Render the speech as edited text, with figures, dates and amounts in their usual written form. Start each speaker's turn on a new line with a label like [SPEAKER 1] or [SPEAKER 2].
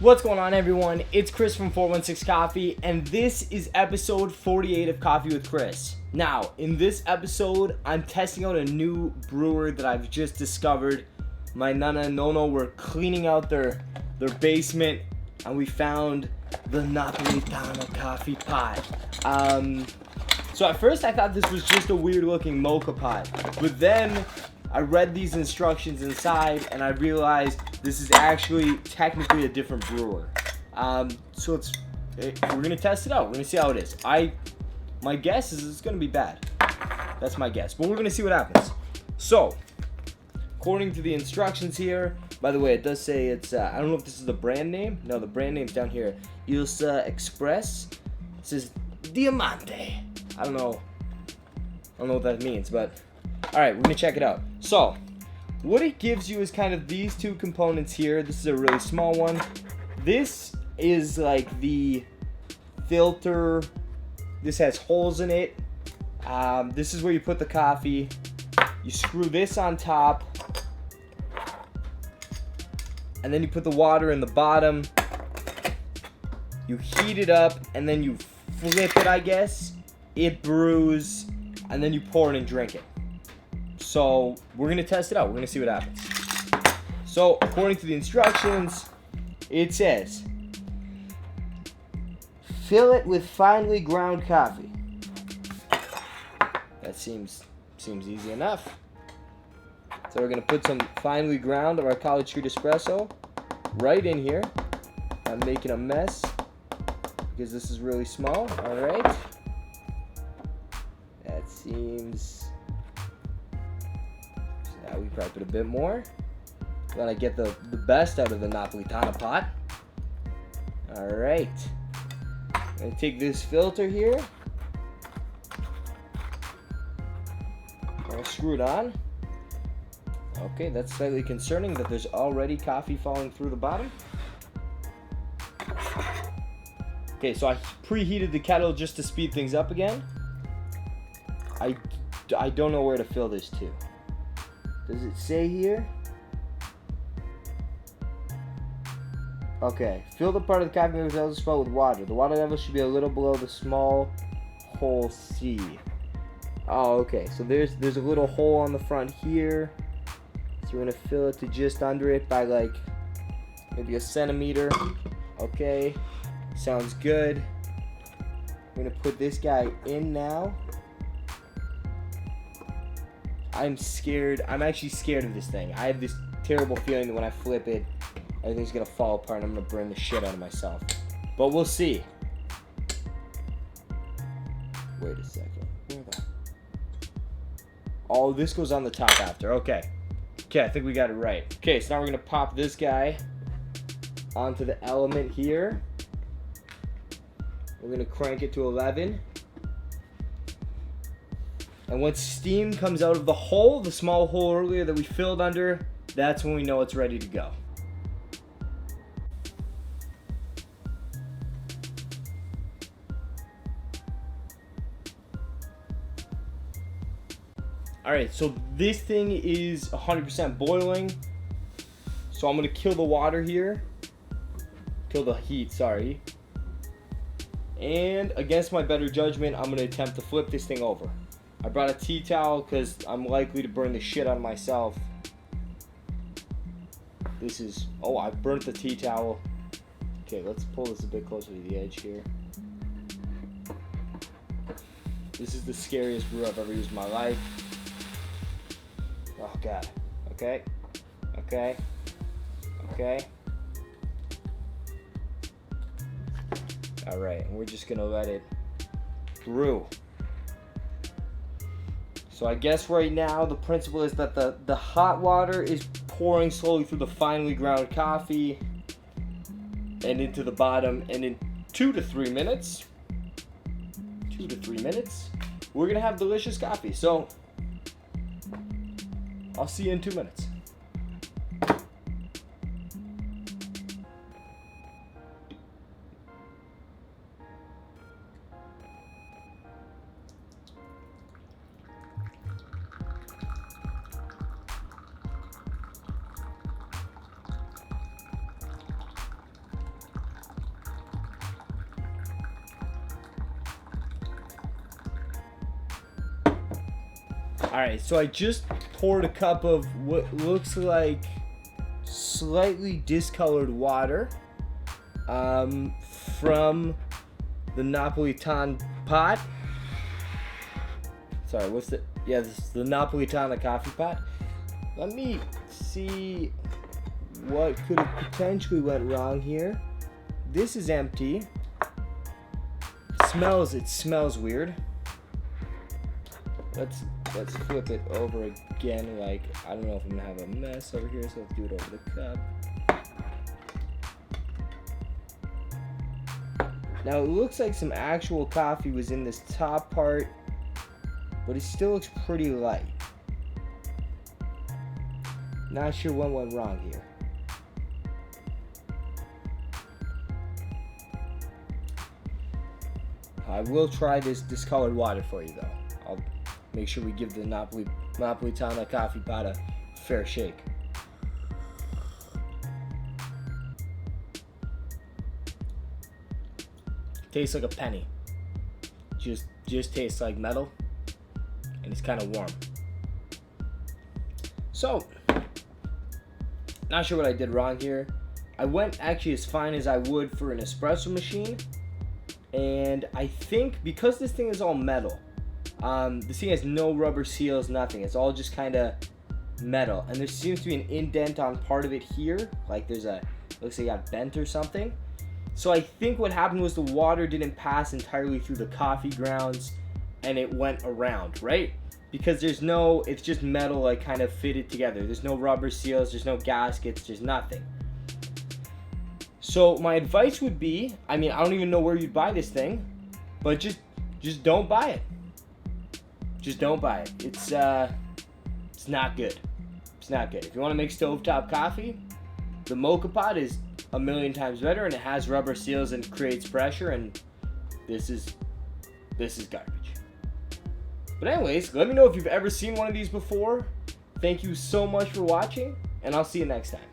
[SPEAKER 1] What's going on, everyone? It's Chris from 416 Coffee, and this is episode 48 of Coffee with Chris. Now, in this episode, I'm testing out a new brewer that I've just discovered. My Nonna and Nonna were cleaning out their basement, and we found the Napoletana coffee pot. So at first I thought this was just a weird looking mocha pot, but then I read these instructions inside and I realized this is actually technically a different brewer. So we're gonna test it out. We're gonna see how it is. My guess is it's gonna be bad. That's my guess, but we're gonna see what happens. So, according to the instructions here, by the way, it does say it's, I don't know if this is the brand name. No, the brand name's down here. Ilsa Express. It says Diamante. I don't know what that means, but alright, we're gonna check it out. So, what it gives you is kind of these two components here. This is a really small one. This is like the filter. This has holes in it. This is where you put the coffee. You screw this on top. And then you put the water in the bottom. You heat it up, and then you flip it, I guess. It brews, and then you pour it and drink it. So we're gonna test it out. We're gonna see what happens. So according to the instructions, it says, fill it with finely ground coffee. That seems easy enough. So we're gonna put some finely ground of our College Street espresso right in here. I'm making a mess because this is really small. All right. That seems. Yeah, we probably put a bit more. Then I get the best out of the Napoletana pot. All right. I'm gonna take this filter here. I'll screw it on. Okay, that's slightly concerning that there's already coffee falling through the bottom. Okay, so I preheated the kettle just to speed things up again. I don't know where to fill this to. Does it say here? Okay, fill the part of the coffee maker spot with water. The water level should be a little below the small hole C. Oh, okay, so there's a little hole on the front here. So we're gonna fill it to just under it by like maybe a centimeter. Okay, sounds good. I'm gonna put this guy in now. I'm scared. I'm actually scared of this thing. I have this terrible feeling that when I flip it, everything's gonna fall apart and I'm gonna burn the shit out of myself. But we'll see. Wait a second. Oh, this goes on the top after. Okay. Okay, I think we got it right. Okay, so now we're gonna pop this guy onto the element here. We're gonna crank it to 11. And once steam comes out of the hole, the small hole earlier that we filled under, that's when we know it's ready to go. Alright, so this thing is 100% boiling. So I'm going to kill the water here. Kill the heat, sorry. And against my better judgment, I'm going to attempt to flip this thing over. I brought a tea towel because I'm likely to burn the shit out of myself. This is... Oh, I burnt the tea towel. Okay, let's pull this a bit closer to the edge here. This is the scariest brew I've ever used in my life. Oh, God. Okay. Okay. Okay. Alright, and we're just going to let it brew. So I guess right now the principle is that the hot water is pouring slowly through the finely ground coffee and into the bottom, and in 2 to 3 minutes, we're gonna have delicious coffee. So I'll see you in 2 minutes. Alright, so I just poured a cup of what looks like slightly discolored water from the Napoletana Pot. Sorry, what's the... Yeah, this is the Napoletana coffee pot. Let me see what could have potentially went wrong here. This is empty. It smells weird. Let's flip it over again. Like, I don't know if I'm gonna have a mess over here, so let's do it over the cup. Now it looks like some actual coffee was in this top part, but it still looks pretty light. Not sure what went wrong here. I will try this discolored water for you though. I'll make sure we give the Napoletana coffee pot a fair shake. Tastes like a penny. Just tastes like metal, and it's kind of warm. So, not sure what I did wrong here. I went actually as fine as I would for an espresso machine. And I think because this thing is all metal, this thing has no rubber seals, nothing. It's all just kind of metal. And there seems to be an indent on part of it here. Like there's a, looks like it got bent or something. So I think what happened was the water didn't pass entirely through the coffee grounds and it went around, right? Because there's no, it's just metal like kind of fitted together. There's no rubber seals, there's no gaskets, there's nothing. So my advice would be, I mean, I don't even know where you'd buy this thing, but just don't buy it. Just don't buy it. It's not good. It's not good. If you want to make stovetop coffee, the mocha pot is a million times better, and it has rubber seals and creates pressure, and this is garbage. But anyways, let me know if you've ever seen one of these before. Thank you so much for watching, and I'll see you next time.